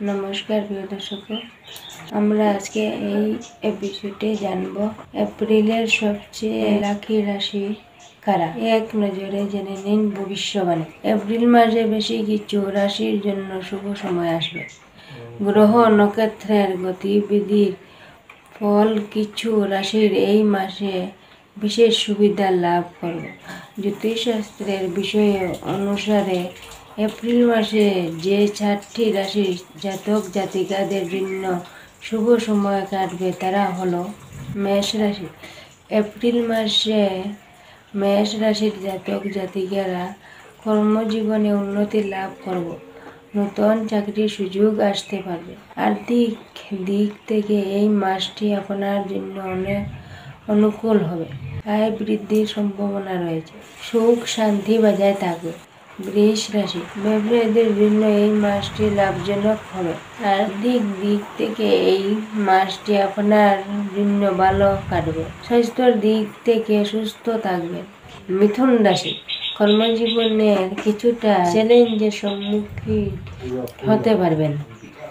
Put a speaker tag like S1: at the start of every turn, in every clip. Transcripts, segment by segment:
S1: নমস্কার প্রিয় দর্শক, আমরা আজকে এই এপিসোডে জানব এপ্রিলের সবচেয়ে লাকি রাশি কারা। এক নজরে জেনে নিন ভবিষ্যবাণী। এপ্রিল মাসে বেশি কিছু রাশির জন্য শুভ সময় আসবে। গ্রহ নক্ষত্রের গতিবিধির ফল কিছু রাশির এই মাসে বিশেষ সুবিধা লাভ করবে। জ্যোতিষশাস্ত্রের বিষয় অনুসারে এপ্রিল মাসে যে 4টি রাশির জাতক জাতিকাদের জন্য শুভ সময় কাটবে তারা হলো মেষ রাশি। এপ্রিল মাসে মেষ রাশির জাতক জাতিকারা কর্মজীবনে উন্নতি লাভ করবে। নতুন চাকরির সুযোগ আসতে পারবে। আর্থিক দিক থেকে এই মাসটি আপনার জন্য অনেক অনুকূল হবে। আয় বৃদ্ধির সম্ভাবনা রয়েছে। সুখ শান্তি বজায় থাকবে। বৃষ রাশি, ব্যবসায়ীদের জন্য এই মাসটি লাভজনক হবে। আর্থিক দিক থেকে এই মাসটি আপনার জন্য ভালো কাটবে। স্বাস্থ্যের দিক থেকে সুস্থ থাকবেন। মিথুন রাশি, কর্মজীবনের কিছুটা চ্যালেঞ্জের সম্মুখীন হতে পারবেন,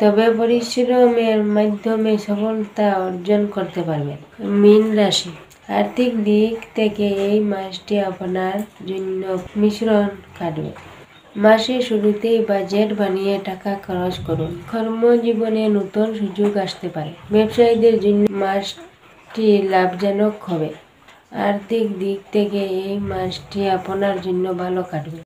S1: তবে পরিশ্রমের মাধ্যমে সফলতা অর্জন করতে পারবেন। মীন রাশি, আর্থিক দিক থেকে এই মাসটি আপনার জন্য মিশ্রণ কাটবে। মাসের শুরুতেই বাজেট বানিয়ে টাকা খরচ করুন। কর্মজীবনে নতুন সুযোগ আসতে পারে। ব্যবসায়ীদের জন্য মাসটি লাভজনক হবে। আর্থিক দিক থেকে এই মাসটি আপনার জন্য ভালো কাটবে।